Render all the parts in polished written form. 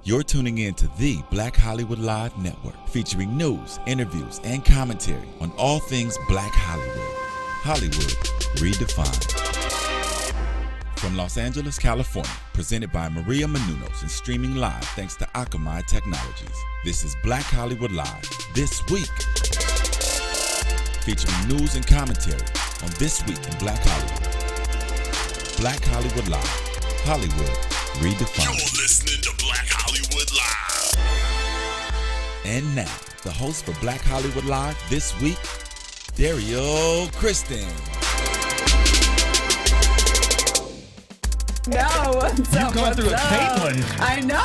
You're tuning in to the Black Hollywood Live Network, featuring news, interviews, and commentary on all things Black Hollywood. Hollywood redefined. From Los Angeles, California, presented by Maria Menounos and streaming live thanks to Akamai Technologies. This is Black Hollywood Live, This Week. Featuring news and commentary on This Week in Black Hollywood. Black Hollywood Live, Hollywood redefined. You're listening to Black Hollywood Live. And now, the host for Black Hollywood Live This Week, Dario Kristen. No, what's up? You've gone through a Caitlyn. I know.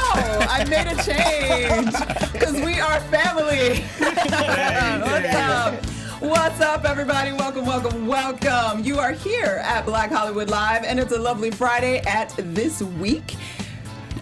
I made a change because we are family. What's up? What's up, everybody? Welcome, welcome, welcome. You are here at Black Hollywood Live, and it's a lovely Friday at This Week.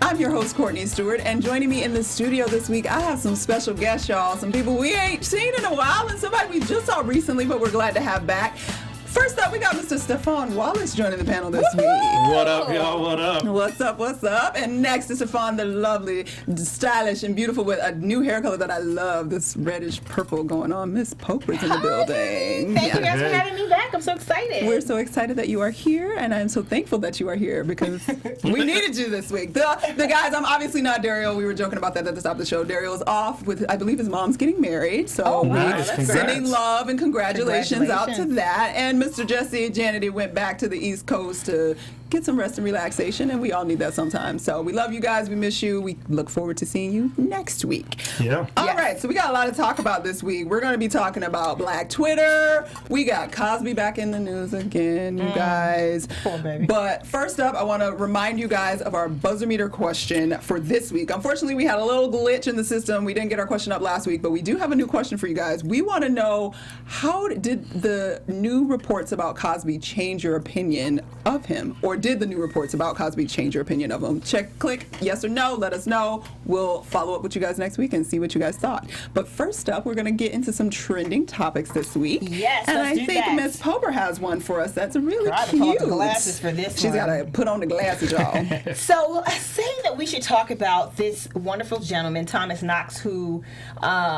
I'm your host, Courtney Stewart, and joining me in the studio this week, I have some special guests, y'all. Some people we ain't seen in a while, and somebody we just saw recently, but we're glad to have back. First up, we got Mr. Stephon Wallace joining the panel this week. What up, y'all? What up? What's up? What's up? And next is Stephon, the lovely, stylish, and beautiful with a new hair color that I love, this reddish purple going on. Miss Poker's in the building. Thank you guys for having me back. I'm so excited. We're so excited that you are here, and I'm so thankful that you are here because we needed you this week. The guys, I'm obviously not Dario. We were joking about that at the top of the show. Dario's off with, I believe his mom's getting married. So nice. we're sending love and congratulations out to that. And Mr. Jesse Janity went back to the East Coast to get some rest and relaxation, and we all need that sometimes. So we love you guys. We miss you. We look forward to seeing you next week. Yeah. All right, so we got a lot to talk about this week. We're going to be talking about Black Twitter. We got Cosby back in the news again, you guys. Poor baby. But first up, I want to remind you guys of our buzzer meter question for this week. Unfortunately, we had a little glitch in the system. We didn't get our question up last week, but we do have a new question for you guys. We want to know, how did the new reports about Cosby change your opinion of him? Or did the new reports about Cosby change your opinion of him? Click yes or no, let us know. We'll follow up with you guys next week and see what you guys thought. But first up, we're going to get into some trending topics this week. Yes, and let's I do think that. Miss Poper has one for us that's really I cute. pull out the glasses for this She's one. got to put on the glasses, y'all. So saying that we should talk about this wonderful gentleman, Thomas Knox, who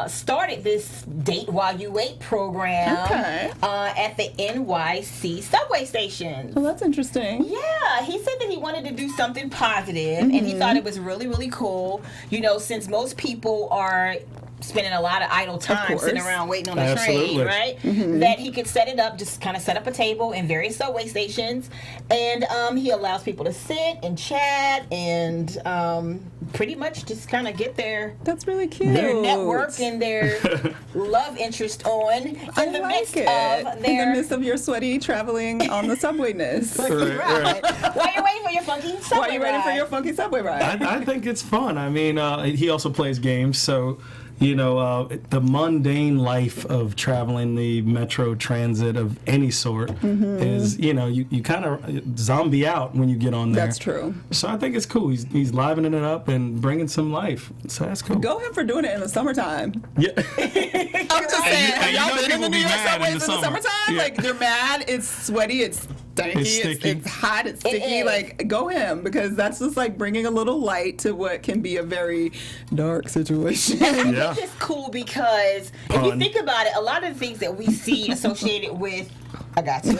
started this Date While You Wait program at the NYC subway station. Well, that's interesting. Yeah, he said that he wanted to do something positive, and he thought it was really, really cool. You know, since most people are spending a lot of idle time sitting around waiting on the train, right? That he could set it up, just kind of set up a table in various subway stations, and he allows people to sit and chat and pretty much just kind of get their That's really cute. their network and their love interest on in the midst of in the their midst of your sweaty traveling on the subwayness. ride. While you're waiting for your funky subway While you're waiting for ride. your funky subway ride. I think it's fun. I mean, he also plays games, so you know, the mundane life of traveling the metro transit of any sort is, you know, you kind of zombie out when you get on there. That's true. So I think it's cool. He's livening it up and bringing some life. So that's cool. Go him for doing it in the summertime. Yeah. I'm just saying, and you y'all know been in the people New be York mad subways in in the the summer. summertime? Yeah. Like, they're mad, it's sweaty, it's stanky, It's sticky. it's hot, it's sticky. is. Like, go him, because that's just like bringing a little light to what can be a very dark situation. Yeah. It's cool because if you Pun. think about it, a lot of the things that we see associated with, I got you.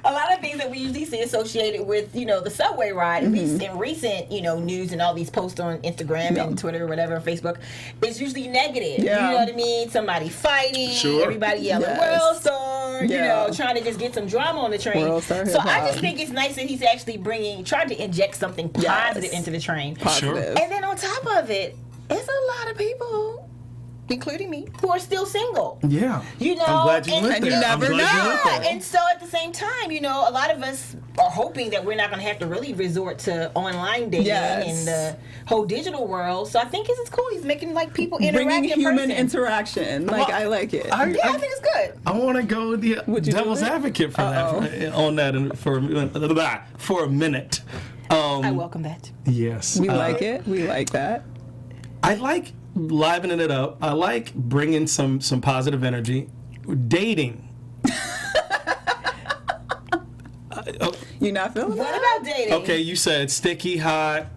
A lot of things that we usually see associated with, you know, the subway ride, at least in recent, you know, news and all these posts on Instagram and Twitter or whatever, Facebook, is usually negative. Yeah. You know what I mean? Somebody fighting, Sure. everybody yelling, Yes. World Star, you Yeah. know, trying to just get some drama on the train. World Star So I hip-hop. just think it's nice that he's actually trying to inject something positive into the train. Positive. And then on top of it, it's a lot of people, including me, who are still single. Yeah. You know, I'm glad you and- went and there. you never I'm glad you went Yeah, there. and so at the same time, you know, a lot of us are hoping that we're not going to have to really resort to online dating Yes. in the whole digital world. So I think it's cool. He's making like people interact Bringing in human person. interaction. Like, Well, I like it. Yeah, I think it's good. I want to go the Would you do devil's it? advocate for that on that and for a minute. I welcome that. Yes. We like it. We like that. I like livening it up. I like bringing some positive energy. Dating. You not feeling What that? about dating? Okay, you said sticky, hot,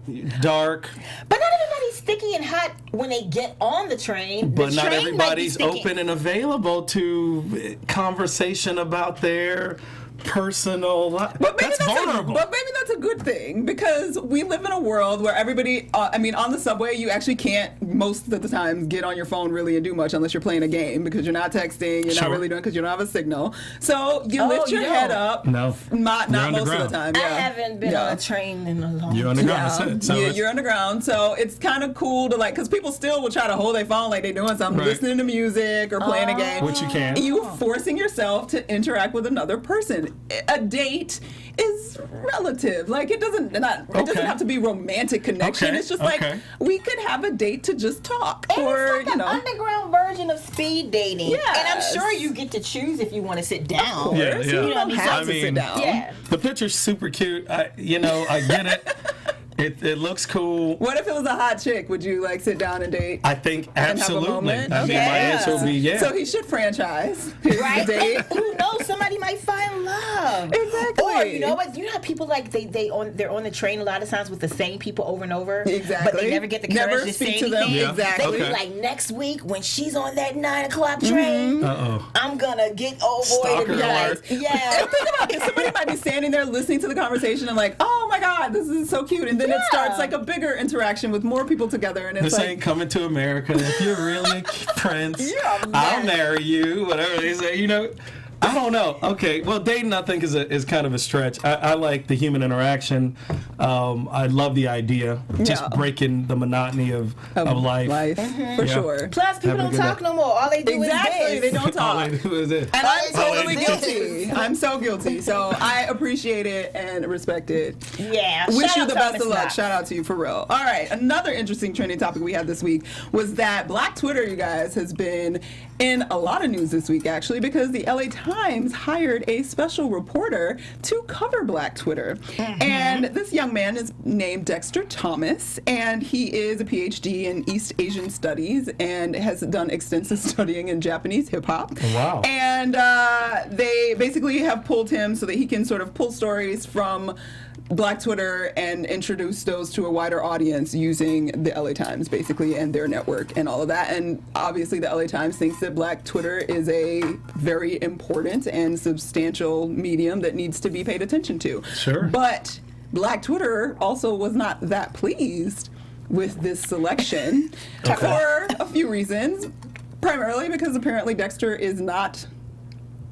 dark. But not everybody's sticky and hot when they get on the train. But the not train everybody's might be sticky. open and available to conversation about their personal life. That's vulnerable. But maybe that's a good thing, because we live in a world where everybody, on the subway, you actually can't most of the time get on your phone really and do much unless you're playing a game, because you're not texting, you're not really doing, because you don't have a signal. So you lift your head up. No. Not most of the time. I Yeah. haven't been on a train in a long time. You're underground. That's it. So You're underground, so it's kind of cool to because people still will try to hold their phone like they're doing something, Right. listening to music or playing a game. Which you can. You forcing yourself to interact with another person. A date is relative. Like it doesn't have to be romantic connection. Okay, It's just okay. we could have a date to just talk, And or it's like an underground version of speed dating. Yes. And I'm sure you get to choose if you want to sit down. Yeah, yeah. You don't have to sit down. Yeah. the picture's super cute. I get it. It looks cool. What if it was a hot chick? Would you sit down and date? I think and have a absolutely. moment? I mean, my answer would be yeah. So he should franchise his Right? date. And who knows? Somebody might find love. Exactly. Or you know what? You know how people they're on the train a lot of times with the same people over and over. Exactly. But they never get the courage to speak say to them. anything. Yeah. Exactly. They be like, next week when she's on that 9 o'clock train, Uh-oh. I'm gonna get old boy Stalker to be like, alert. yeah. And think about this. Somebody might be standing there listening to the conversation and oh my God, this is so cute. And then it starts a bigger interaction with more people together. And it's This ain't coming to America. If you're really a prince, I'll marry you. Whatever they say, I don't know. Okay, well, dating I think is kind of a stretch. I like the human interaction. I love the idea, just breaking the monotony of life. for sure. Plus, people Have a don't good talk no more. All they do Exactly, is they this. don't All talk. I do is it. And I'm totally Oh, guilty. I'm so guilty. So I appreciate it and respect it. Yeah. Wish shout you out the to best Miss of luck. Knox. Shout out to you for real. All right. Another interesting trending topic we had this week was that Black Twitter, you guys, has been in a lot of news this week, actually, because the LA Times hired a special reporter to cover Black Twitter. And this young man is named Dexter Thomas, and he is a PhD in East Asian Studies and has done extensive studying in Japanese hip-hop. Wow. And they basically have pulled him so that he can sort of pull stories from Black Twitter and introduce those to a wider audience using the LA Times, basically, and their network and all of that. And obviously the LA Times thinks that Black Twitter is a very important and substantial medium that needs to be paid attention to. Sure. But Black Twitter also was not that pleased with this selection for a few reasons. Primarily because apparently Dexter is not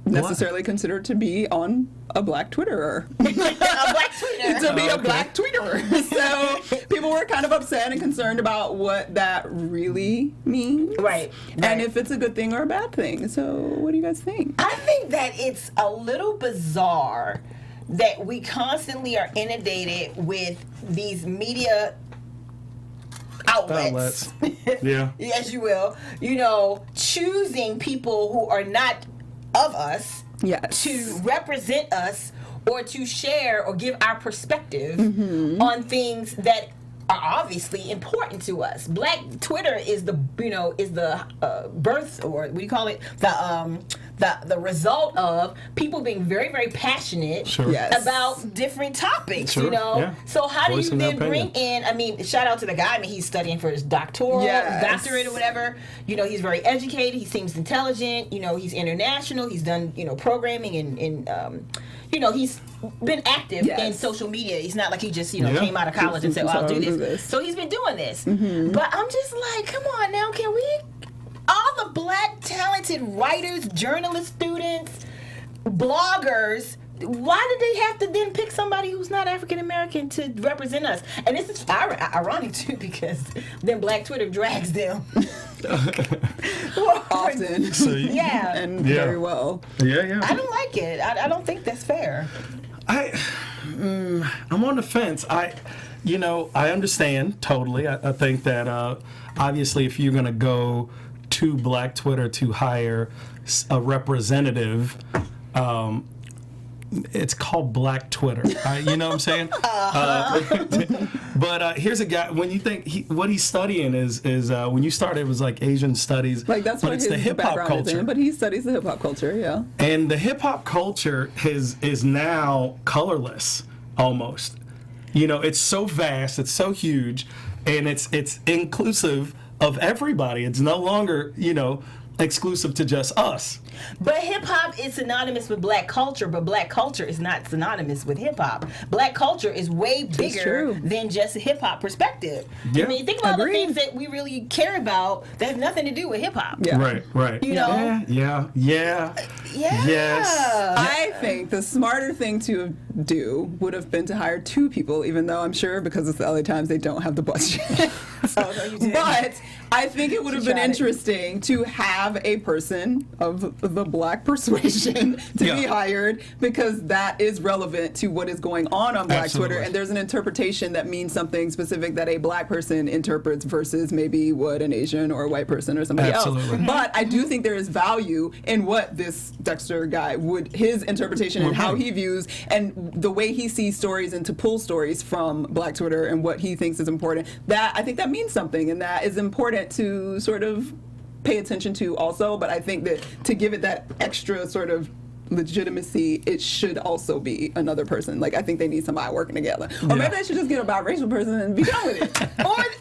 necessarily considered to be on a Black Twitterer. A Black Twitter. To be a Black Twitterer. So people were kind of upset and concerned about what that really means. Right. And if it's a good thing or a bad thing. So what do you guys think? I think that it's a little bizarre that we constantly are inundated with these media outlets. Yeah. As you will, choosing people who are not of us Yes. to represent us or to share or give our perspective on things that are obviously important to us. Black Twitter is the birth, or what do you call it? The result of people being very, very passionate Sure. Yes. about different topics. Sure, yeah. So how do Voicing you their then bring in? Shout out to the guy. He's studying for his doctorate or whatever. He's very educated. He seems intelligent. He's international. He's done programming and he's been active in social media. He's not like he just came out of college and said, "Well, I'll do this." So he's been doing this. But I'm just like, come on now, can we? All the Black talented writers, journalists, students, bloggers. Why did they have to then pick somebody who's not African American to represent us? And this is ironic too, because then Black Twitter drags them Often. Yeah. And very well. Yeah. I don't like it. I don't think that's fair. I'm on the fence. I understand totally. I think that obviously if you're going to go to Black Twitter to hire a representative, it's called Black Twitter. You know what I'm saying? But here's a guy. When you think what he's studying is when you started, it was like Asian studies. Like that's but what it's his the hip hop background is culture. in, but he studies the hip hop culture, yeah. And the hip hop culture is now colorless. almost. You know, it's so vast, it's so huge, and it's inclusive of everybody. It's no longer, you know, exclusive to just us. But hip-hop is synonymous with black culture, but black culture is not synonymous with hip-hop. Black culture is way bigger than just a hip-hop perspective. Yeah. I mean, think about the things that we really care about that have nothing to do with hip-hop. Yeah. Right. You know? Yeah. Yes. I think the smarter thing to do would have been to hire 2 people, even though I'm sure because it's the LA Times they don't have the budget. Oh, no, you didn't. But I think it would have been interesting to have a person of the black persuasion to be hired, because that is relevant to what is going on Black Twitter, and there's an interpretation that means something specific that a black person interprets versus maybe what an Asian or a white person or somebody else. But I do think there is value in what this Dexter guy his interpretation and how he views and the way he sees stories and to pull stories from Black Twitter and what he thinks is important. That I think that means something, and that is important to sort of pay attention to also. But I think that to give it that extra sort of legitimacy, it should also be another person. Like, I think they need somebody working together. Or maybe they should just get a biracial person and be done with it.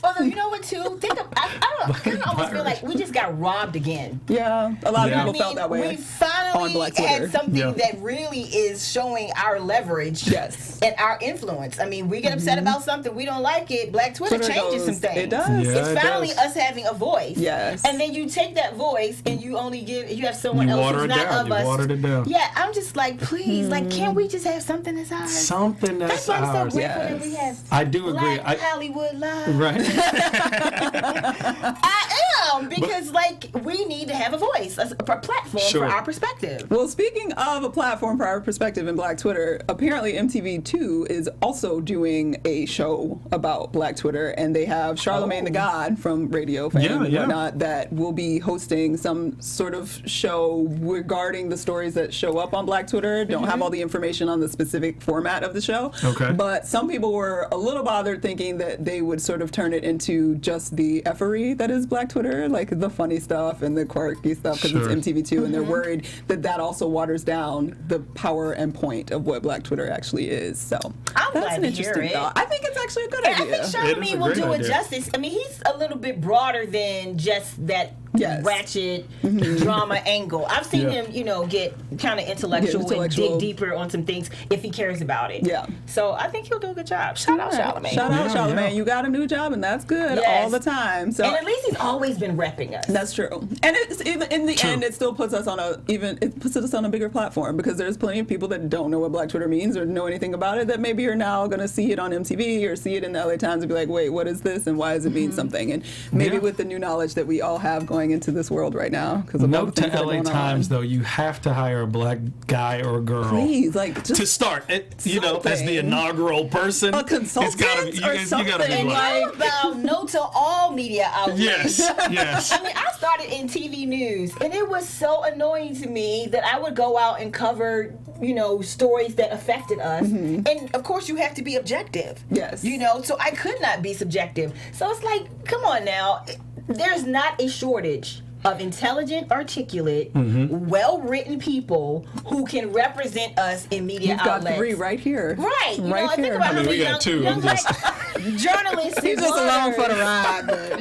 or you know what, too? I don't know. I almost feel like we just got robbed again. Yeah, a lot of people felt that way. We finally on Black Twitter. had something that really is showing our leverage and our influence. I mean, we get upset about something, we don't like it, Black Twitter changes some things. It does. Yeah, it's finally us having a voice. Yes. And then you take that voice and you have someone else who's not of us. You watered it down. Yeah, I'm just like, please, like, can't we just have something that's ours? Something that's why I'm so ours. grateful that we have I do agree. Black Hollywood Live. Right. I am, because like we need to have a voice, a platform for our perspective. Well, speaking of a platform for our perspective in Black Twitter, apparently MTV2 is also doing a show about Black Twitter, and they have Charlamagne the God from Radio Fame and whatnot that will be hosting some sort of show regarding the stories that show up on Black Twitter. Don't have all the information on the specific format of the show. Okay. But some people were a little bothered thinking that they would sort of turn it into just the effery that is Black Twitter, like the funny stuff and the quirky stuff, because it's MTV2, and they're worried that that also waters down the power and point of what Black Twitter actually is. So that's an interesting thought. I think it's actually a good idea. I think Charlamagne will do it justice. I mean, he's a little bit broader than just that ratchet drama angle. I've seen him, get kind of intellectual and dig deeper on some things if he cares about it. Yeah. So I think he'll do a good job. Shout out Charlamagne. Shout out Charlamagne. You got a new job, and that's good all the time. So, and at least he's always been repping us. That's true. And it's even in the end, it still puts us on a bigger platform, because there's plenty of people that don't know what Black Twitter means or know anything about it, that maybe are now going to see it on MTV or see it in the LA Times and be like, wait, what is this, and why does it mean something? And maybe with the new knowledge that we all have going into this world right now, because of all the things that are going LA Times though, you have to hire a black guy or girl. Please, like, just to start it, as the inaugural person. A consultant or something. You gotta be like about no to all media outlets. Yes. I mean, I started in TV news, and it was so annoying to me that I would go out and cover, stories that affected us. And of course, you have to be objective. Yes. So I could not be subjective. So it's like, come on now. There's not a shortage of intelligent, articulate, well-written people who can represent us in media outlets. You've got 3 right here. Right. Right here. Think about we got 2. Young black journalists. He's just along for the ride, but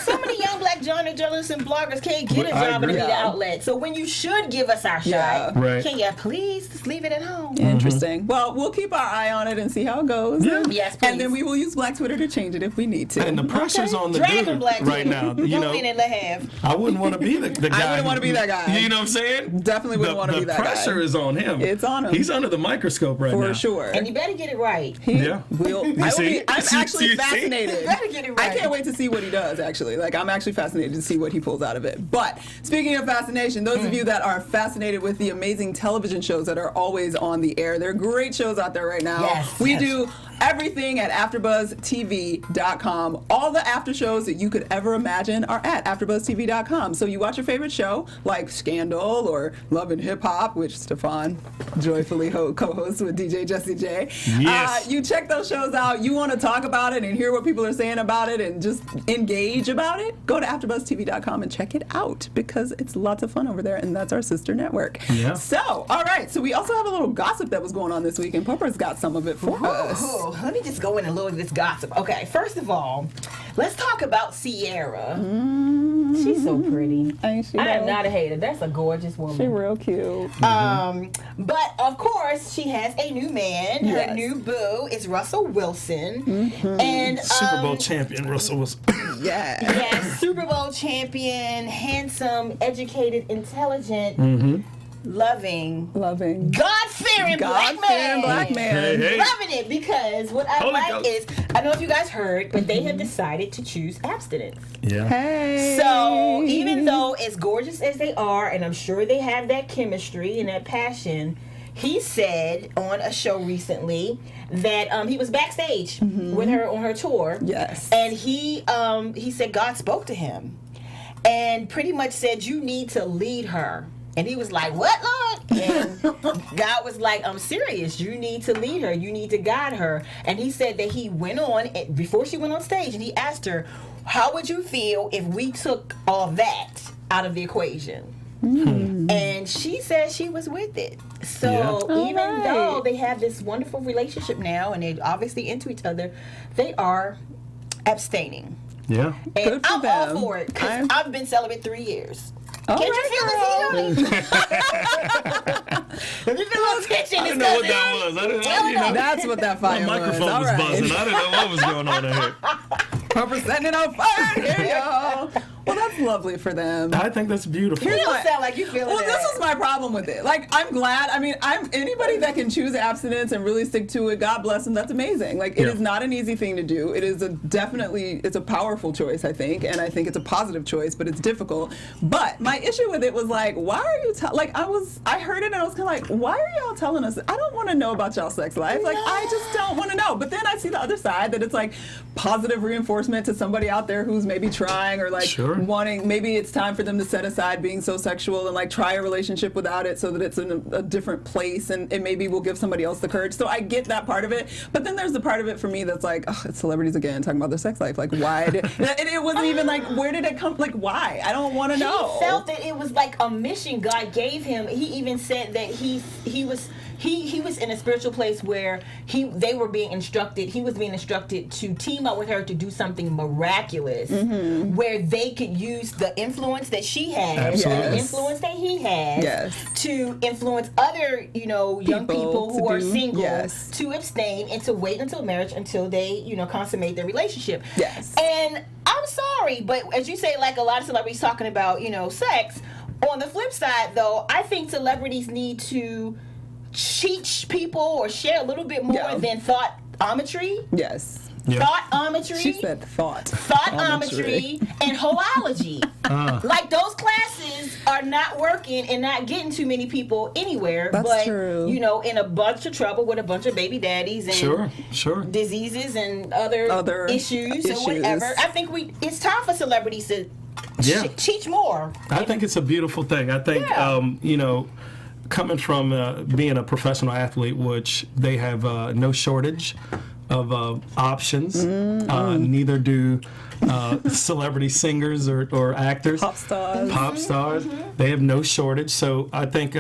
so many young black journalists and bloggers can't get a job in a media outlet. So when you should give us our shot, can you please just leave it at home? Interesting. Well, we'll keep our eye on it and see how it goes. Yes, please. And then we will use Black Twitter to change it if we need to. And the pressure's on the dude right now. I wouldn't want to be the guy. I wouldn't want to be that guy. You know what I'm saying? Definitely wouldn't want to be that guy. The pressure is on him. It's on him. He's under the microscope right now. For sure. And you better get it right. I'm actually fascinated. You better get it right. I can't wait to see what he does, actually. Like, I'm actually fascinated to see what he pulls out of it. But speaking of fascination, those of you that are fascinated with the amazing television shows that are always on the air, there are great shows out there right now. We do everything at AfterBuzzTV.com. All the after shows that you could ever imagine are at AfterBuzzTV.com. So you watch your favorite show, like Scandal or Love and Hip Hop, which Stefan joyfully co-hosts with DJ Jesse J. Yes. You check those shows out. You want to talk about it and hear what people are saying about it and just engage about it, go to AfterBuzzTV.com and check it out, because it's lots of fun over there, and that's our sister network. Yeah. So, all right. So we also have a little gossip that was going on this week, and Poper's got some of it for us. Let me just go in a little of this gossip. Okay, first of all, let's talk about Ciara. She's so pretty. Ain't she, I am though? not a hater. That's a gorgeous woman. She's real cute. But of course, she has a new man. Yes. Her new boo is Russell Wilson, and Super Bowl champion Russell Wilson. Yeah. yes, Super Bowl champion, handsome, educated, intelligent, loving, God-fearing black man. black man. Hey, hey. Loving it, because what I Holy like Ghost. is, I don't know if you guys heard, but they have decided to choose abstinence. Yeah. Hey. So even though as gorgeous as they are, and I'm sure they have that chemistry and that passion, he said on a show recently that he was backstage with her on her tour. Yes. And he said God spoke to him and pretty much said, you need to lead her. And he was like, what, Lord? And God was like, I'm serious. You need to lead her. You need to guide her. And he said that he went on, before she went on stage, and he asked her, how would you feel if we took all that out of the equation? And she said she was with it. So even though they have this wonderful relationship now, and they're obviously into each other, they are abstaining. Yeah. And Good for I'm them. all for it, because I've been celibate 3 years. All Can't right, you feel the heat? If you feel a little tension, I it's didn't know what because that was. I didn't know. You know, That's what that fire my microphone was. All was right. buzzing. I didn't know what was going on in here. Poper setting it on fire here, y'all. Well, that's lovely for them. I think that's beautiful. you Here's don't my- sound like you feeling Well, that. this is my problem with it. Like, I'm glad. I mean, I'm anybody that can choose abstinence and really stick to it. God bless them. That's amazing. Like, it Yeah. is not an easy thing to do. It is it's a powerful choice, I think, and I think it's a positive choice, but it's difficult. But my issue with it was like, why are you I heard it and I was kind of like, why are y'all telling us? I don't want to know about y'all's sex life. Like, I just don't want to know. But then I see the other side, that it's like positive reinforcement to somebody out there who's maybe trying, or like Sure. wanting. Maybe it's time for them to set aside being so sexual and like try a relationship without it, so that it's in a different place, and it maybe will give somebody else the courage. So I get that part of it, but then there's the part of it for me that's like, oh, it's celebrities again talking about their sex life. Like, why? It wasn't even like, where did it come? Like, why? I don't want to know. He felt that it was like a mission God gave him. He even said that he was in a spiritual place where he was being instructed to team up with her to do something miraculous, where they could use the influence that she has, Absolutely. and the influence that he has, to influence other, young people who are single to abstain and to wait until marriage, until they, consummate their relationship. Yes. And I'm sorry, but as you say, like a lot of celebrities talking about, sex. On the flip side, though, I think celebrities need to teach people or share a little bit more than thoughtometry. Yes. Yeah. Thoughtometry. She said thought. Thoughtometry and hoology. Like, those classes are not working and not getting too many people anywhere. That's but, true. In a bunch of trouble with a bunch of baby daddies and Sure. diseases and other issues or whatever. I think it's time for celebrities to teach more. I think it's a beautiful thing. I think, coming from being a professional athlete, which they have no shortage of options. Neither do celebrity singers or actors. Pop stars. They have no shortage. So I think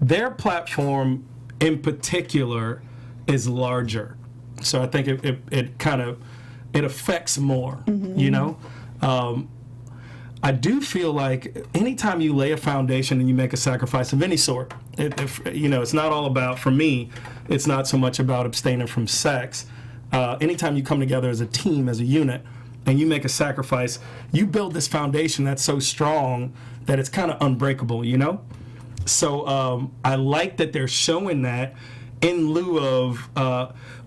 their platform in particular is larger. So I think it affects more, I do feel like anytime you lay a foundation and you make a sacrifice of any sort, it's not all about, for me, it's not so much about abstaining from sex. Anytime you come together as a team, as a unit, and you make a sacrifice, you build this foundation that's so strong that it's kind of unbreakable, So I like that they're showing that in lieu of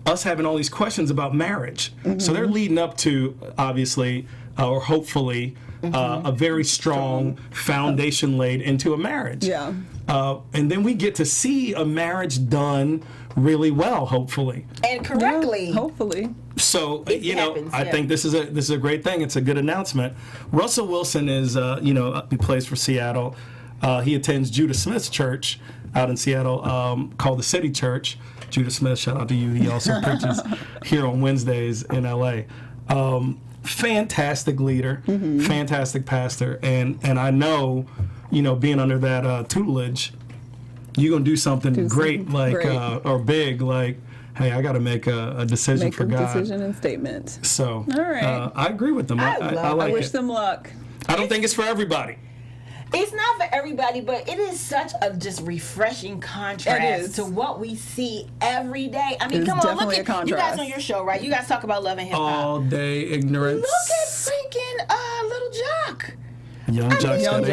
us having all these questions about marriage. So they're leading up to, obviously, or hopefully, a very strong foundation laid into a marriage. Yeah. And then we get to see a marriage done really well, hopefully. And correctly. Yeah, hopefully. So, happens, I think this is a great thing. It's a good announcement. Russell Wilson is, he plays for Seattle. He attends Judah Smith's church out in Seattle called the City Church. Judah Smith, shout out to you. He also preaches here on Wednesdays in LA. Fantastic leader, fantastic pastor. And I know, being under that tutelage, you're going to do something great, or big, like, hey, I got to make a decision for God. Decision and statement. So, all right. I agree with them. I like I wish it. them luck. I don't think it's for everybody. It's not for everybody, but it is such a just refreshing contrast to what we see every day. I mean, come on, look at you guys on your show, right? You guys talk about love and hip hop. All day ignorance. Look at freaking Little Jock. Young Jock, Young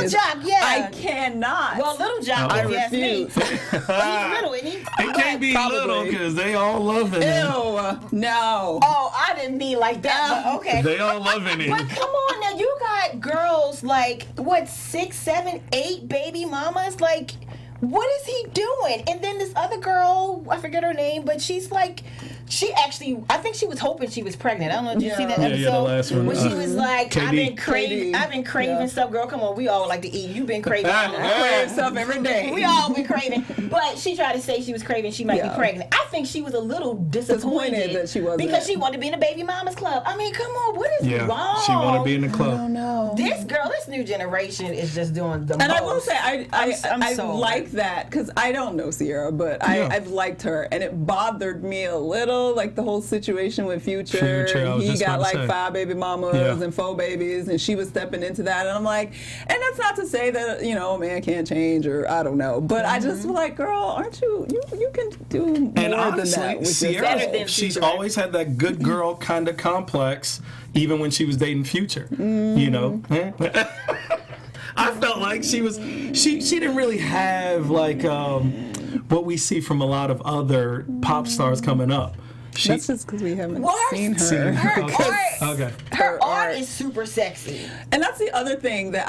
Jock, yeah. I cannot. Well, Little Jock, I if you ask me. refuse. He's little, isn't he? It can't be little because they all loving him. Ew, no. Oh, I didn't mean like that, but okay. They all loving him. But come on now, you got girls like, 6, 7, 8 baby mamas? Like, what is he doing? And then this other girl, I forget her name, but she's like, I think she was hoping she was pregnant. I don't know, did you see that episode? Yeah, the last one. When she was like, I've been craving Yeah. stuff. Girl, come on, we all like to eat. You've been craving. I crave stuff every day. We all been craving. But she tried to say she was craving she might be pregnant. I think she was a little disappointed that she wasn't. because she wanted to be in the baby mama's club. I mean, come on, what is wrong? She want to be in the club. I don't know. This new generation is just doing the most. And I will say, I so like that because I don't know Ciara, but I've liked her, and it bothered me a little, like the whole situation with Future. He got like 5 baby mamas and 4 babies, and she was stepping into that, and I'm like, and that's not to say that a man can't change or I don't know, but I just feel like, girl, aren't you can do more And honestly, than that. Ciara, she's always had that good girl kind of complex, even when she was dating Future. I felt like she didn't really have like what we see from a lot of other pop stars coming up. That's just because we haven't seen her. Her art is super sexy. And that's the other thing that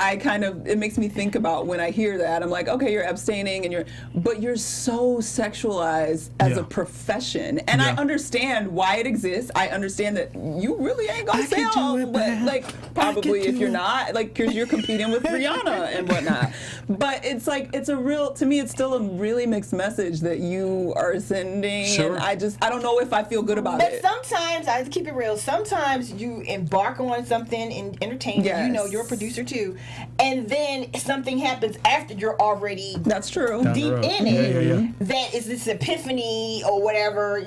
it makes me think about when I hear that. I'm like, okay, you're abstaining but you're so sexualized as a profession. And I understand why it exists. I understand that you really ain't gonna sell, but like probably if you're not, like, because you're competing with Rihanna and whatnot. But it's like, to me, it's still a really mixed message that you are sending. Sure. And I don't know if I feel good about it. But sometimes, I keep it real, sometimes you embark on something in entertainment, you're a producer too, and then something happens after you're already That's true. deep in it, that is this epiphany or whatever,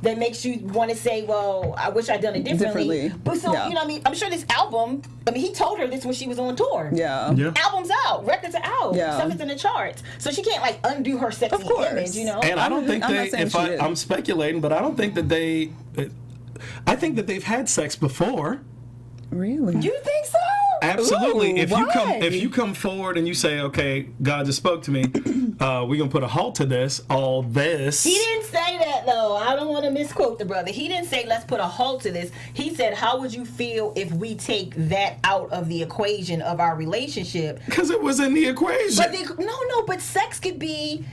that makes you want to say, well, I wish I'd done it differently. But so, I'm sure this album, he told her this when she was on tour. Yeah. Album's out, records are out, stuff is in the charts. So she can't like undo her sexy image, And I don't think I'm speculating, but I don't think that I think that they've had sex before. Really? You think so? Absolutely. Ooh, if you come forward and you say, okay, God just spoke to me, we're gonna put a halt to this, all this. He didn't say that though. I don't want to misquote the brother. He didn't say let's put a halt to this. He said, how would you feel if we take that out of the equation of our relationship? Because it was in the equation. But sex could be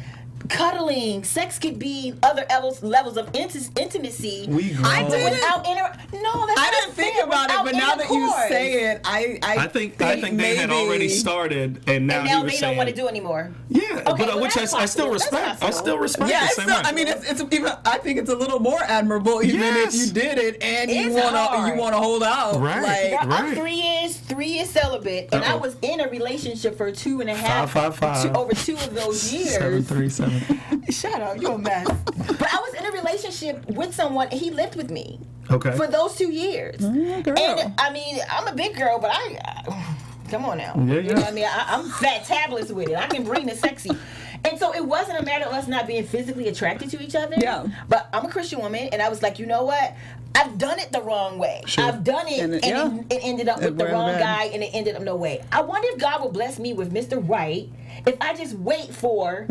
cuddling. Sex could be other levels of intimacy. I didn't. I didn't think about it, but now that you say it, I think they had already started, and now they don't want to do anymore. Yeah, okay, which I still respect. I still respect. Yeah, the same way. I mean, it's even. I think it's a little more admirable, even if you did it and you want to hold out. Right. I'm 3 years celibate, and I was in a relationship for 2.5. 5. Over 2 of those years. 737. Shut up, you're a mess. But I was in a relationship with someone, and he lived with me. Okay. For those 2 years. Girl. And I mean, I'm a big girl, but come on now. Yeah. You know what I mean? I'm fantabulous with it. I can bring the sexy. And so it wasn't a matter of us not being physically attracted to each other. Yeah. But I'm a Christian woman, and I was like, you know what? I've done it the wrong way. Sure. I've done it, and it ended up with the wrong guy, and it ended up no way. I wonder if God will bless me with Mr. Right if I just wait for...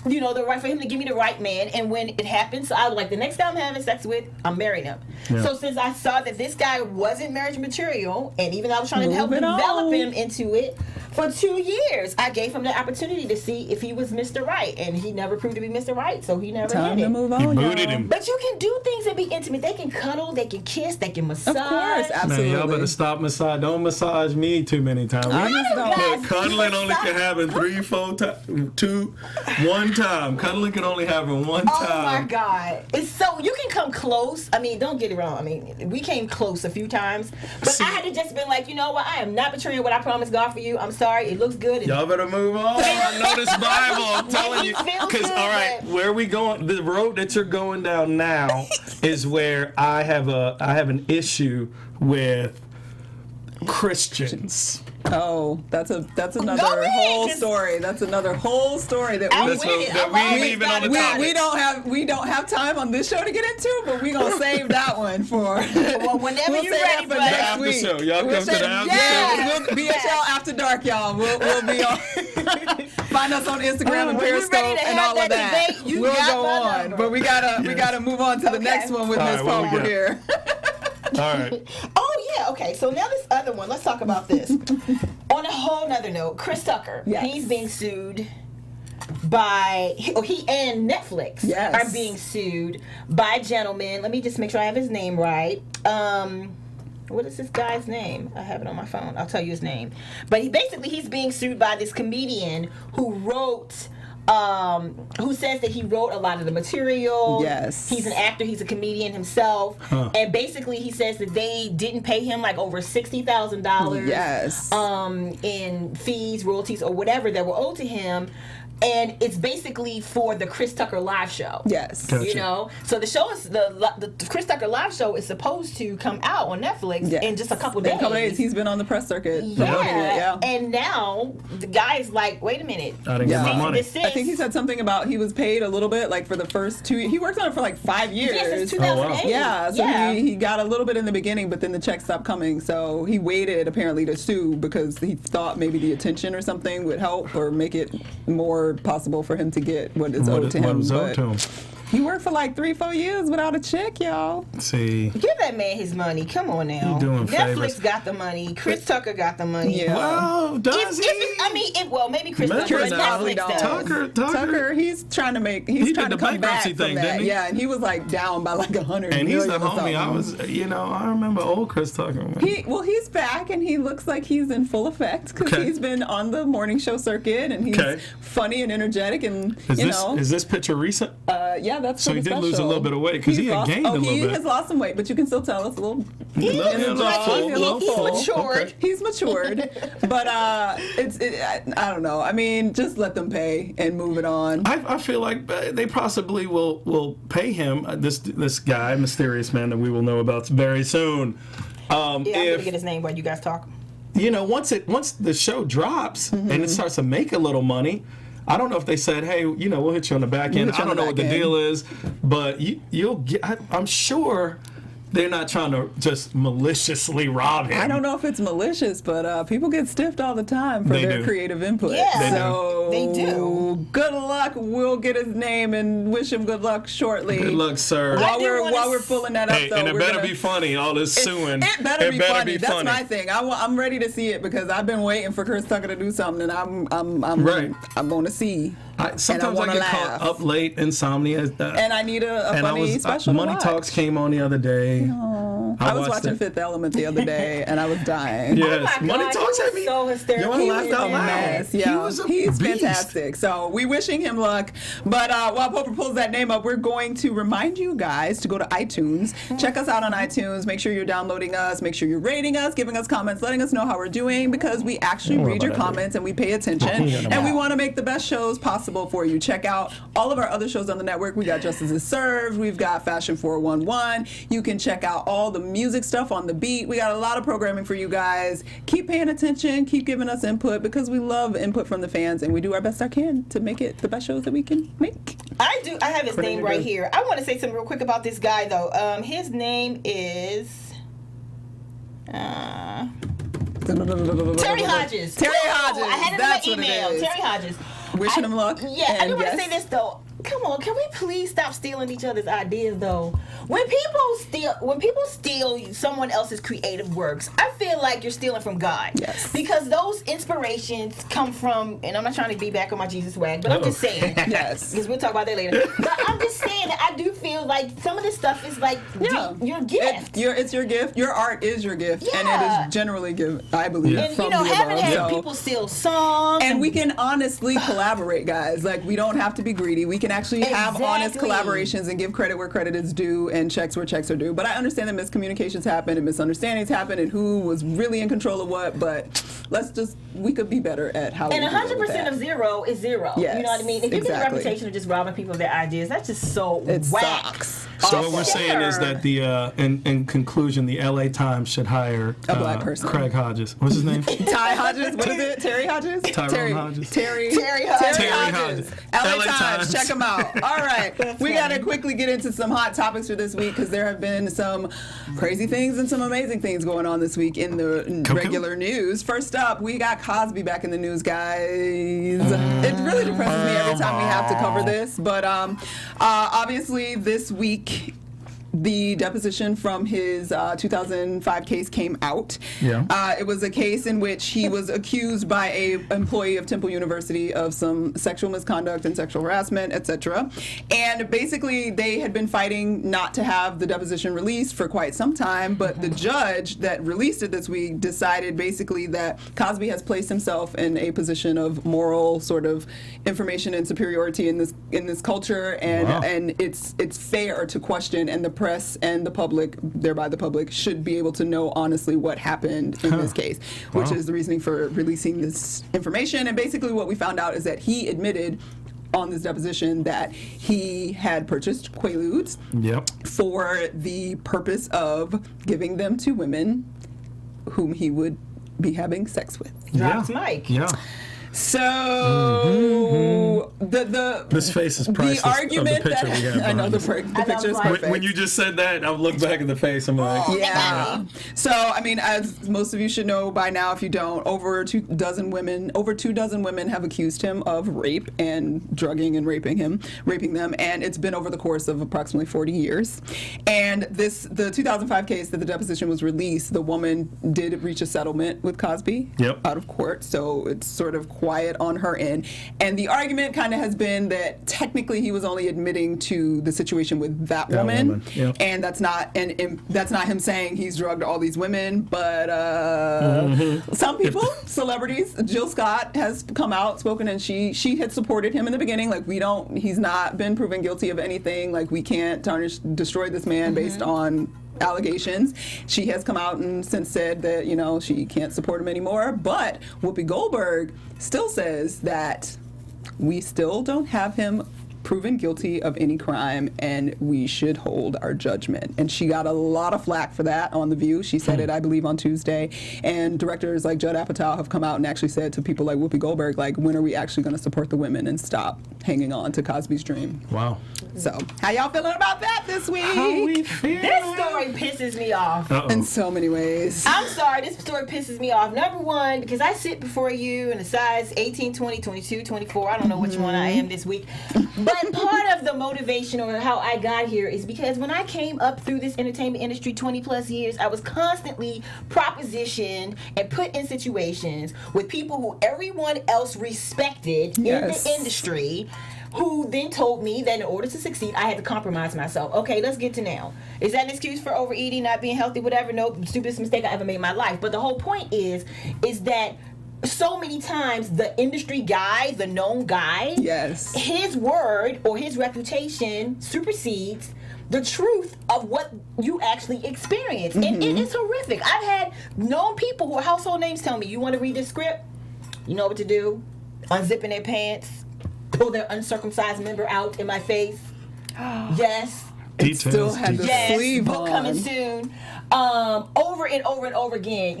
the right for him to give me the right man, and when it happens, I was like, the next guy I'm having sex with, I'm marrying him. Yeah. So since I saw that this guy wasn't marriage material, and even though I was trying to help develop him into it, for 2 years. I gave him the opportunity to see if he was Mr. Right, and he never proved to be Mr. Right, so he never Time hit to it. move on, He booted y'all. him. But you can do things and be intimate. They can cuddle, they can kiss, they can massage. Of course, absolutely. Man, y'all better stop massage. Don't massage me too many times. I just don't. Guys, Cuddling only can happen 3-4 times. One time. Cuddling can only happen one time. Oh my God. It's so, you can come close. I mean, don't get it wrong. I mean, we came close a few times. But I had to just been like, you know what? I am not betraying what I promised God for you. I'm sorry. It looks good. Y'all better move on. I know this Bible. I'm telling you. It feels Because, good, all right, but- where we going? The road that you're going down now is where I have an issue with Christians. Oh, that's another Go ahead, whole 'cause- story. That's another whole story that I'm we with it. that I'm we always ain't even on the got it. topic. we don't have time on this show to get into, but we gonna save that one for. Well, whenever we'll you're save ready, that for brother. next After week. show. Y'all We'll come to save- the after yes, show. BHL After Dark, y'all. We'll be on. Find us on Instagram and when you're ready Periscope to and have all of that that. debate, you We'll got go my on, number. but we gotta move on to the Okay. next one with All Miss right, what we Palmer got? here. All right. Oh, yeah. Okay. So now this other one. Let's talk about this. On a whole nother note, Chris Tucker. Yes. He's being sued by, he and Netflix Yes. are being sued by a gentleman. Let me just make sure I have his name right. What is this guy's name? I have it on my phone. I'll tell you his name. But he's being sued by this comedian who wrote, who says that he wrote a lot of the material. Yes. He's an actor. He's a comedian himself. And basically he says that they didn't pay him like over $60,000 Yes. in fees, royalties, or whatever that were owed to him. And it's basically for the Chris Tucker live show. Yes. Gotcha. You know, so the show is the Chris Tucker live show is supposed to come out on Netflix Yes. in just a couple In days. a couple days. He's been on the press circuit promoting it. Yeah. And now the guy's like, wait a minute. I didn't get my money. This is, I think he said something about he was paid a little bit, like for the first 2 years. He worked on it for like 5 years. yes, it's Oh, wow. 2008. Yeah, so he got a little bit in the beginning, but then the check stopped coming. So he waited apparently to sue because he thought maybe the attention or something would help or make it more possible for him to get what is owed to him. What was owed But to him? he worked for like 3-4 years without a check, y'all. See. Give that man his money. Come on now. You doing Netflix favors. got the money. Chris Tucker got the money. Yeah. Well, does he? Well, maybe Chris Remember Tucker, but that. Netflix does. Tucker. He's trying to make. He He's did trying the to come back bankruptcy from thing, that. didn't he? Yeah, and he was like down by like 100 And he's the million or homie. I something. was, I remember old Chris Tucker. Man. He's back and he looks like he's in full effect because Okay. he's been on the morning show circuit and he's Okay. funny and energetic and Is this picture recent? yeah, that's So for he the did lose a special. little bit of weight, 'cause he had lost- gained a little he bit. has lost some weight, but you can still tell it's a little. He's matured. He's matured, but I don't know. I mean, just let them pay and move it on. I feel like they possibly will pay him, this guy, mysterious man that we will know about very soon. Yeah, I'm gonna If get his name while you guys talk. once the show drops and it starts to make a little money, I don't know if they said, hey, we'll hit you on the back end. hit you I on don't the know what the back end. deal is, but you'll get. I'm sure they're not trying to just maliciously rob him. I don't know if it's malicious, but people get stiffed all the time for They their do. creative input. Yeah, They do. so They do. Good luck. We'll get his name and wish him good luck shortly. Good luck, sir. While do wanna we're pulling that up, Hey, though, and it we're better gonna- be funny. All this suing. It better be funny. That's my thing. I'm ready to see it because I've been waiting for Chris Tucker to do something, and I'm Right. I'm going to see. Sometimes I wanna get laugh. caught up late, insomnia. And I need a and funny special. Money to watch. Talks came on the other day. I was watched watching it. Fifth Element the other day, and I was dying. Yes, Oh my Money God, Talks he had was me. so hysterical. Yo, I He laughed was out a loud. Mess. Yeah, He was a he's beast. fantastic. So we wishing him luck. But while Poper pulls that name up, we're going to remind you guys to go to iTunes. Check us out on iTunes. Make sure you're downloading us. Make sure you're rating us, giving us comments, letting us know how we're doing because we actually Don't worry read your about that, comments and we pay attention. And we want to make the best shows possible for you. Check out all of our other shows on the network. We got Justice is Served. We've got Fashion 411. You can check out all the music stuff on the beat. We got a lot of programming for you guys. Keep paying attention. Keep giving us input because we love input from the fans and we do our best I can to make it the best shows that we can make. I have his name right good. here. I want to say something real quick about this guy though. His name is Terry Hodges. Terry Woo! Hodges. I had it That's in what my it email. is. Terry Hodges. Wishing him luck. Yeah, I And do want to yes. say this though. come on, can we please stop stealing each other's ideas though? When people steal someone else's creative works, I feel like you're stealing from God. Yes. Because those inspirations come from, and I'm not trying to be back on my Jesus swag, but I'm just saying. Yes. Because we'll talk about that later. But I'm just saying that I do feel like some of this stuff is like your gift. It's your gift. Your art is your gift, and it Yeah. is generally given, I believe, And from you know, the haven't above. had So- people steal songs. And we can honestly collaborate, guys. Like, we don't have to be greedy. We can actually have honest Exactly. collaborations and give credit where credit is due and checks where checks are due. But I understand that miscommunications happen and misunderstandings happen and who was really in control of what. But we could be better at how And we 100% of zero is zero. Yes, You know what I mean? If you get a exactly. reputation of just robbing people of their ideas, that's just so It whack. sucks. So what we're saying is that in conclusion, the LA Times should hire A black person. Craig Hodges. What's his name? Ty Hodges, what is it? Terry Hodges? Tyrone Hodges. Terry Terry Hodges. Hodges. LA Times, check them out. All right, we got to quickly get into some hot topics for this week because there have been some crazy things and some amazing things going on this week in the regular news. First up, we got Cosby back in the news, guys. It really depresses me every time we have to cover this, but obviously this week the deposition from his 2005 case came out. Yeah. It was a case in which he was accused by an employee of Temple University of some sexual misconduct and sexual harassment, etc. And basically, they had been fighting not to have the deposition released for quite some time, but the judge that released it this week decided basically that Cosby has placed himself in a position of moral sort of information and superiority in this culture, and and it's fair to question, and the press and the public, thereby the public, should be able to know honestly what happened in this case, which is the reasoning for releasing this information. And basically what we found out is that he admitted on this deposition that he had purchased Quaaludes for the purpose of giving them to women whom he would be having sex with. Drops Mike. Yeah. So this face is priceless. The argument of the picture that we have I know the behind picture is like- perfect. when you just said that, I looked back at the face. I'm like, Yeah. So, I mean, as most of you should know by now, if you don't, over 2 dozen women have accused him of rape and drugging and raping them, and it's been over the course of approximately 40 years. And the 2005 case that the deposition was released, the woman did reach a settlement with Cosby out of court, so it's sort of quiet on her end. And the argument kind of has been that technically he was only admitting to the situation with that woman. And that's not him saying he's drugged all these women, but some people, celebrities, Jill Scott has come out, spoken, and she had supported him in the beginning. Like, he's not been proven guilty of anything. Like, we can't destroy this man based on allegations. She has come out and since said that, she can't support him anymore. But Whoopi Goldberg still says that we still don't have him proven guilty of any crime, and we should hold our judgment. And she got a lot of flack for that on The View. She said it, I believe, on Tuesday. And directors like Judd Apatow have come out and actually said to people like Whoopi Goldberg, like, when are we actually going to support the women and stop hanging on to Cosby's dream? wow. So, how y'all feeling about that this week? How we feel? This story pisses me off. In so many ways. I'm sorry, this story pisses me off. Number one, because I sit before you in a size 18, 20, 22, 24. I don't know which one I am this week. But part of the motivation or how I got here is because when I came up through this entertainment industry 20 plus years, I was constantly propositioned and put in situations with people who everyone else respected in the industry, who then told me that in order to succeed, I had to compromise myself. Okay, let's get to now. Is that an excuse for overeating, not being healthy, whatever? No, stupidest mistake I ever made in my life. But the whole point is that so many times the industry guy, the known guy, his word or his reputation supersedes the truth of what you actually experience. And it is horrific. I've had known people who are household names tell me, you want to read this script? You know what to do? Unzipping their pants, pull their uncircumcised member out in my face. Yes. It still had the sleeve book on. coming soon. Over and over and over again,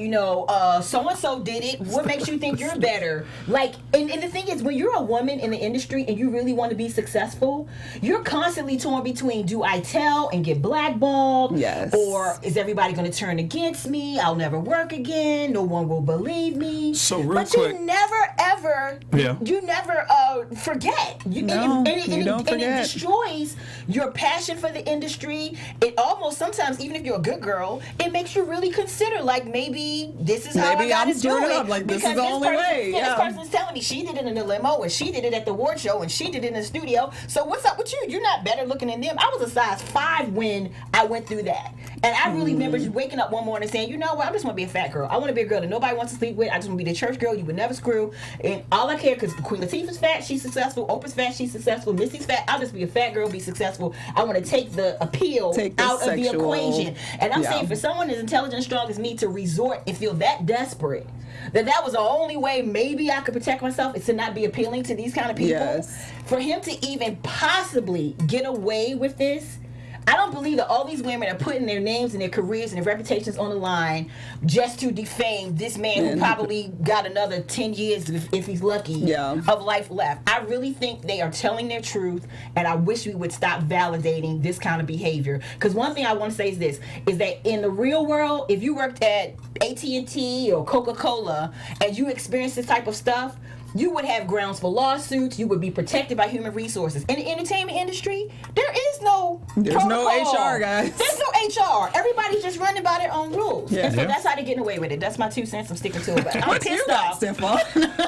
so-and-so did it. What makes you think you're better? Like, and the thing is, when you're a woman in the industry and you really want to be successful, you're constantly torn between, do I tell and get blackballed? Yes. Or is everybody going to turn against me? I'll never work again. No one will believe me. So real but quick. you never, ever never forget. You don't forget. And it destroys your passion for the industry. It almost sometimes, even if you're a good girl, it makes you really consider, like, maybe this is how I gotta do it. Up. Like, this is the only way. This person's telling me she did it in the limo, and she did it at the award show, and she did it in the studio. So what's up with you? You're not better looking than them. I was a size 5 when I went through that. And I really remember just waking up one morning saying, you know what, I just want to be a fat girl. I want to be a girl that nobody wants to sleep with. I just want to be the church girl you would never screw. And all I care, because Queen Latifah's fat, she's successful. Oprah's fat, she's successful. Missy's fat, I'll just be a fat girl, be successful. I want to take the appeal out of the equation. And I'm saying for someone as intelligent and strong as me to resort and feel that desperate, that was the only way maybe I could protect myself, is to not be appealing to these kind of people. Yes. For him to even possibly get away with this, I don't believe that all these women are putting their names and their careers and their reputations on the line just to defame this man who probably got another 10 years, if he's lucky, of life left. I really think they are telling their truth, and I wish we would stop validating this kind of behavior. Because one thing I want to say is this, is that in the real world, if you worked at AT&T or Coca-Cola and you experienced this type of stuff, you would have grounds for lawsuits. You would be protected by human resources. In the entertainment industry, there is no protocol. No HR, guys. There's no HR. Everybody's just running by their own rules. Yeah. And so that's how they're getting away with it. That's my 2 cents. I'm sticking to it. But I'm pissed off.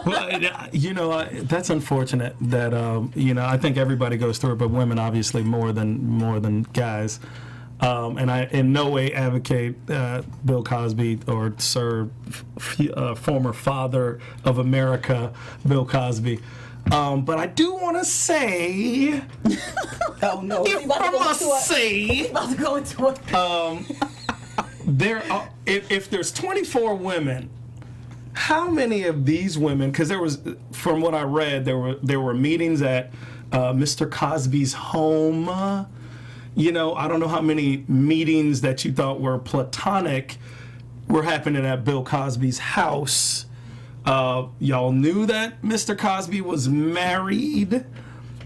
Well, that's unfortunate that, I think everybody goes through it, but women obviously more than guys. And I in no way advocate Bill Cosby or Sir former father of America, Bill Cosby. But I do want to say, oh no, if there's 24 women, how many of these women? Because there was, from what I read, there were meetings at Mr. Cosby's home. I don't know how many meetings that you thought were platonic were happening at Bill Cosby's house. Y'all knew that Mr. Cosby was married,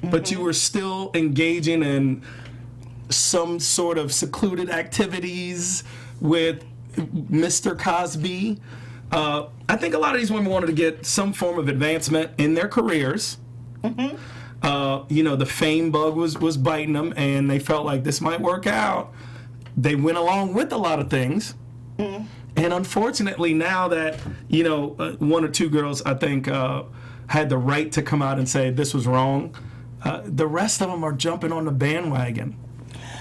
but you were still engaging in some sort of secluded activities with Mr. Cosby. I think a lot of these women wanted to get some form of advancement in their careers. The fame bug was biting them, and they felt like this might work out. They went along with a lot of things. And unfortunately, now that, 1 or 2 girls, I think, had the right to come out and say this was wrong, the rest of them are jumping on the bandwagon.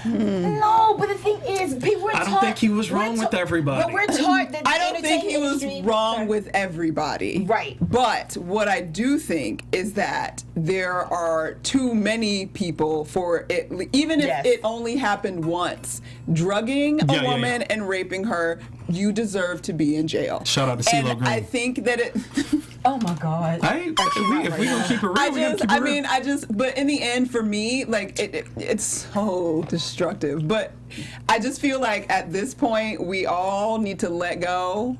No, but the thing is, people were taught... I don't think he was wrong with everybody. But we're taught that I don't think he was wrong with everybody. Right. But what I do think is that there are too many people for it, even if it only happened once, drugging a woman and raping her, you deserve to be in jail. Shout out to CeeLo Green. I think that it... Oh my God. If we don't keep it real, but in the end, for me, like, it's so destructive. But I just feel like at this point, we all need to let go.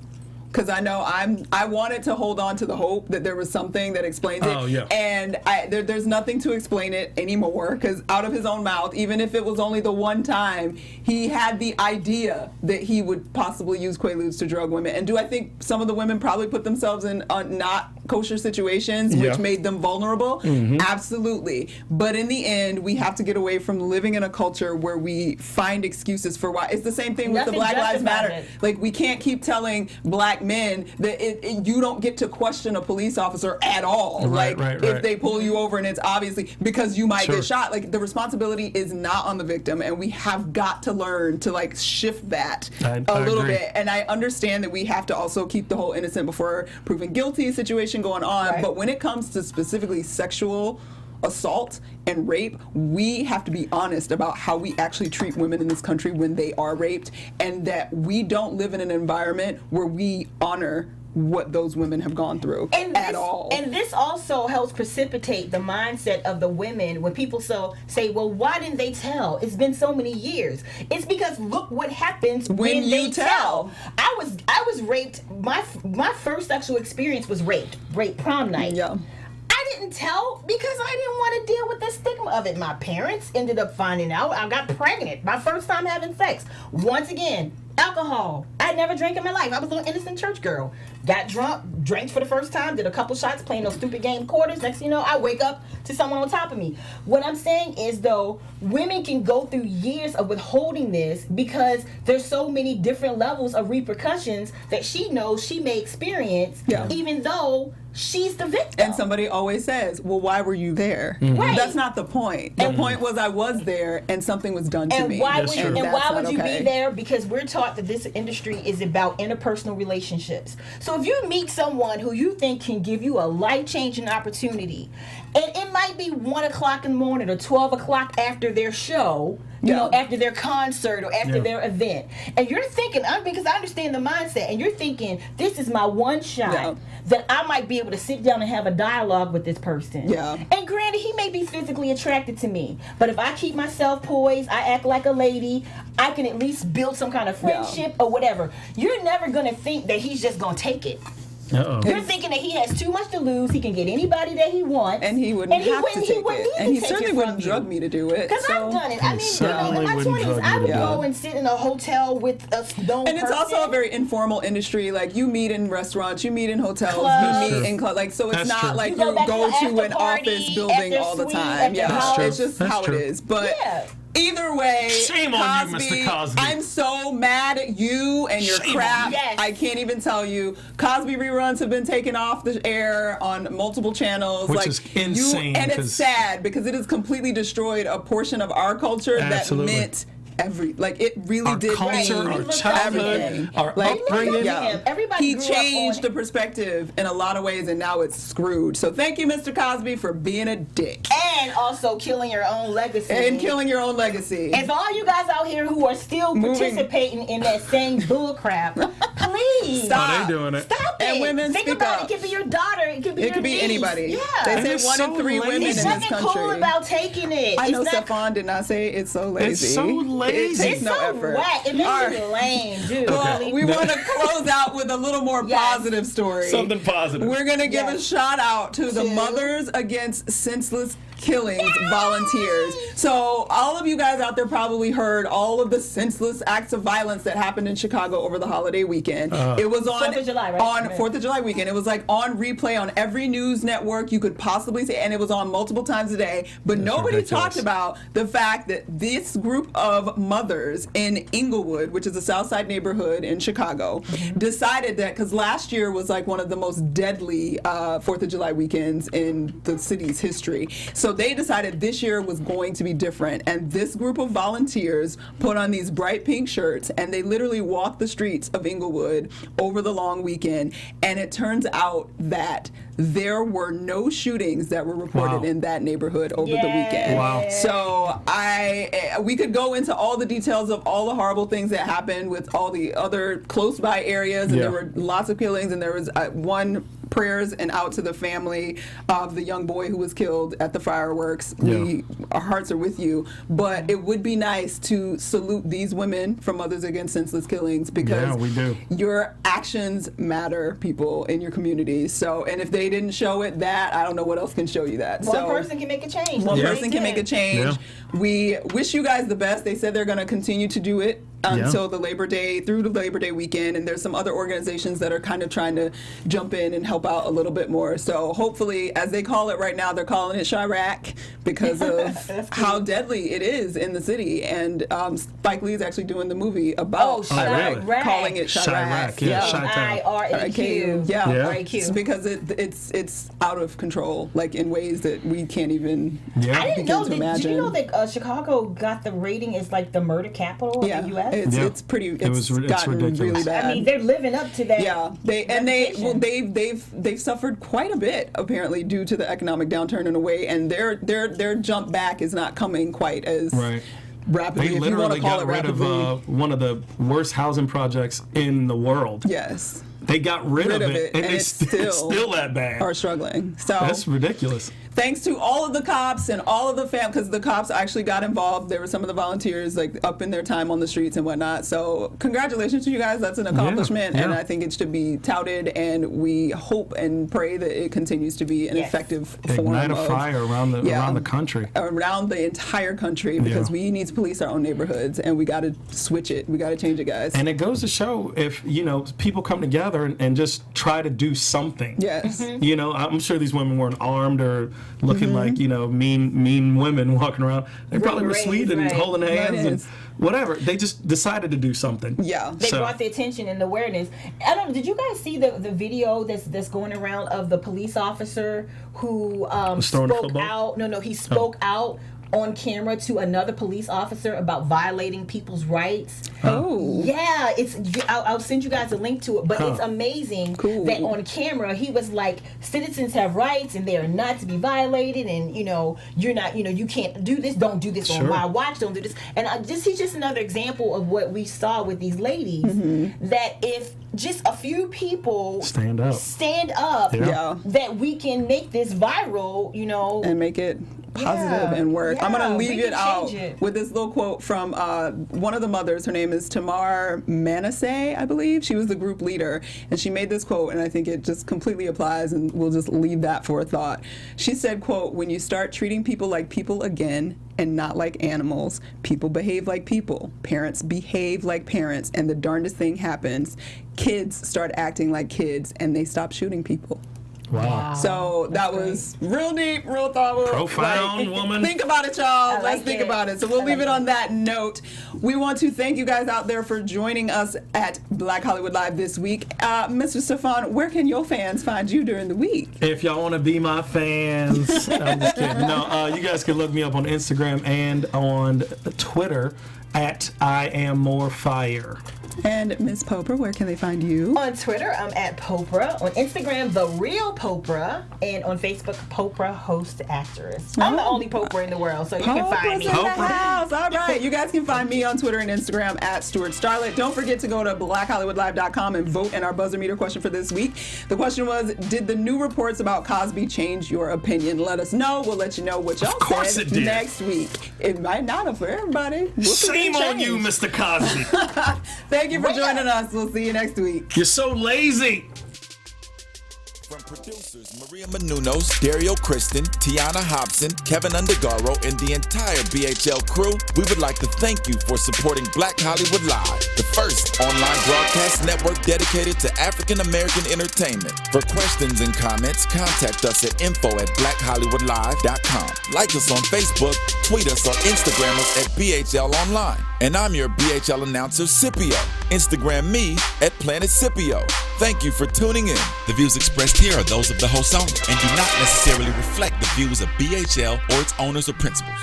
Because I know I wanted to hold on to the hope that there was something that explains it. Oh, yeah. And there's nothing to explain it anymore, because out of his own mouth, even if it was only the one time, he had the idea that he would possibly use Quaaludes to drug women. And do I think some of the women probably put themselves in not kosher situations, which made them vulnerable? Absolutely. But in the end, we have to get away from living in a culture where we find excuses for why. It's the same thing with the Black Lives Matter. Like, we can't keep telling black men that you don't get to question a police officer at all. Right. If they pull you over and it's obviously because you might get shot. Like, the responsibility is not on the victim, and we have got to learn to, like, shift that a little bit. And I understand that we have to also keep the whole innocent before proven guilty situation going on. But when it comes to specifically sexual assault and rape, we have to be honest about how we actually treat women in this country when they are raped, and that we don't live in an environment where we honor what those women have gone through at all. And this also helps precipitate the mindset of the women when people say, well, why didn't they tell? It's been so many years. It's because look what happens when they tell. I was raped. My first sexual experience was rape prom night. Yeah. I didn't tell because I didn't want to deal with the stigma of it. My parents ended up finding out. I got pregnant. My first time having sex. Once again, Alcohol. I never drank in my life. I was a little innocent church girl. Got drunk, drank for the first time, did a couple shots, playing those stupid game quarters. Next thing you know, I wake up to someone on top of me. What I'm saying is, though, women can go through years of withholding this because there's so many different levels of repercussions that she knows she may experience, even though she's the victim. And somebody always says, well, why were you there? Right. That's not the point. The point was I was there and something was done to me. Why would you okay. be there? Because we're taught that this industry is about interpersonal relationships. So if you meet someone who you think can give you a life-changing opportunity, and it might be 1 o'clock in the morning or 12 o'clock after their show, you know, after their concert or after their event, and you're thinking, because I understand the mindset, and you're thinking, this is my one shot that I might be able to sit down and have a dialogue with this person. Yeah. And granted, he may be physically attracted to me, but if I keep myself poised, I act like a lady, I can at least build some kind of friendship or whatever. You're never going to think that he's just going to take it. You're thinking that he has too much to lose. He can get anybody that he wants, and he wouldn't have to take it. And he certainly wouldn't drug me to do it. Because I've done it. I mean, you know, in my 20s, I would go and sit in a hotel with a known person. And it's also a very informal industry. Like, you meet in restaurants, you meet in hotels, clubs. you meet in clubs. Like, so it's not like you go to an office building all the time. It's just how it is. But either way, shame on you, Mr. Cosby. I'm so mad at you and your crap. I can't even tell you. Cosby reruns have been taken off the air on multiple channels. Which is insane. And it's sad because it has completely destroyed a portion of our culture that meant it really did culture, our childhood, our upbringing. He changed the perspective in a lot of ways, and now it's screwed. So thank you, Mr. Cosby, for being a dick. And also killing your own legacy. And for all you guys out here who are still participating in that same bull crap, please stop. Oh, they doing it. Stop it. And women, think speak about up. it. It could be your daughter. It could be your niece. Anybody. Yeah. They say 1 in 3 women in this country. There's nothing cool about taking it. I know Stefan did not say it's so lazy. It's so lazy. It takes no effort. Whack. It makes you lame, dude. Well, we want to close out with a little more positive story. Something positive. We're going to give a shout out to the Mothers Against Senseless Killings volunteers. So all of you guys out there probably heard all of the senseless acts of violence that happened in Chicago over the holiday weekend. It was on 4th of July, right? On 4th of July weekend. It was like on replay on every news network you could possibly see, and it was on multiple times a day. But nobody talked about the fact that this group of mothers in Inglewood, which is a South Side neighborhood in Chicago, decided that because last year was like one of the most deadly 4th of July weekends in the city's history. So they decided this year was going to be different, and this group of volunteers put on these bright pink shirts, and they literally walked the streets of Inglewood over the long weekend, and it turns out that there were no shootings that were reported in that neighborhood over the weekend. Wow. So we could go into all the details of all the horrible things that happened with all the other close by areas, and there were lots of killings, and there was one prayers and out to the family of the young boy who was killed at the fireworks. Our hearts are with you, but it would be nice to salute these women from Mothers Against Senseless Killings because we do. Your actions matter, people in your community. So, and if they didn't show it, I don't know what else can show you that. One person can make a change. One person can make a change. We wish you guys the best. They said they're going to continue to do it until the Labor Day, through the Labor Day weekend, and there's some other organizations that are kind of trying to jump in and help out a little bit more. So hopefully, as they call it right now, they're calling it Chirac because of how deadly it is in the city. And Spike Lee is actually doing the movie about Chirac, calling it Chirac. I-R-A-Q. It's because it's out of control, like in ways that we can't even I didn't know. to imagine. Did you know that Chicago got the rating as like the murder capital of the U.S.? It's pretty. It's gotten ridiculous. really bad. I mean, they're living up to that. Yeah, they've suffered quite a bit apparently due to the economic downturn in a way, and their jump back is not coming quite as rapidly. They literally got rid of one of the worst housing projects in the world. Yes. They got rid of it, and it's still that bad. Are struggling. So that's ridiculous. thanks to all of the cops and all of the because the cops actually got involved. There were some of the volunteers like up in their time on the streets and whatnot. So congratulations to you guys. That's an accomplishment, and I think it should be touted. And we hope and pray that it continues to be an effective form Ignite a fire around the country, around the entire country, because we need to police our own neighborhoods, and we got to switch it. We got to change it, guys. And it goes to show, if people come together and just try to do something. Yes. I'm sure these women weren't armed or looking like mean women walking around. They probably were sweet and holding hands and whatever. They just decided to do something. Yeah. They brought the attention and the awareness. Did you guys see the video that's going around of the police officer who spoke out? No, he spoke out on camera to another police officer about violating people's rights. Oh. Yeah, I'll send you guys a link to it, but it's amazing that on camera he was like, citizens have rights and they are not to be violated, and you're not, you can't do this, don't do this on my watch, don't do this. And he's just another example of what we saw with these ladies, that if just a few people stand up, that we can make this viral, and make it positive and work. I'm going to leave it out with this little quote from one of the mothers. Her name is Tamar Manasseh, I believe. She was the group leader, and she made this quote, and I think it just completely applies, and we'll just leave that for a thought. She said, quote, "When you start treating people like people again and not like animals, people behave like people. Parents behave like parents, and the darndest thing happens. Kids start acting like kids, and they stop shooting people." Wow. So that was real deep, real thoughtful. Profound woman. Think about it, y'all. Let's think about it. So we'll leave it on that note. We want to thank you guys out there for joining us at Black Hollywood Live this week. Mr. Stefan, where can your fans find you during the week? If y'all want to be my fans, I'm just kidding. No, you guys can look me up on Instagram and on Twitter at I Am More Fire. And Ms. Popra, where can they find you? On Twitter, I'm at Popra. On Instagram, The Real Popra. And on Facebook, Popra Host Actress. I'm the only Popra in the world, so you can find me. In the house. All right. You guys can find me on Twitter and Instagram at Stuart Starlet. Don't forget to go to BlackHollywoodLive.com and vote in our buzzer meter question for this week. The question was, did the new reports about Cosby change your opinion? Let us know. We'll let you know what y'all said next week. It might not have for everybody. Shame on you, Mr. Cosby. Thank you for joining us. We'll see you next week. You're so lazy. From producers Maria Menounos, Dario Kristen, Tiana Hobson, Kevin Undergaro, and the entire BHL crew, we would like to thank you for supporting Black Hollywood Live, the first online broadcast network dedicated to African American entertainment. For questions and comments, contact us at info@blackhollywoodlive.com. Like us on Facebook, tweet us, or Instagram us at BHL Online. And I'm your BHL announcer, Scipio. Instagram me at Planet Scipio. Thank you for tuning in. The views expressed here are those of the host only and do not necessarily reflect the views of BHL or its owners or principals.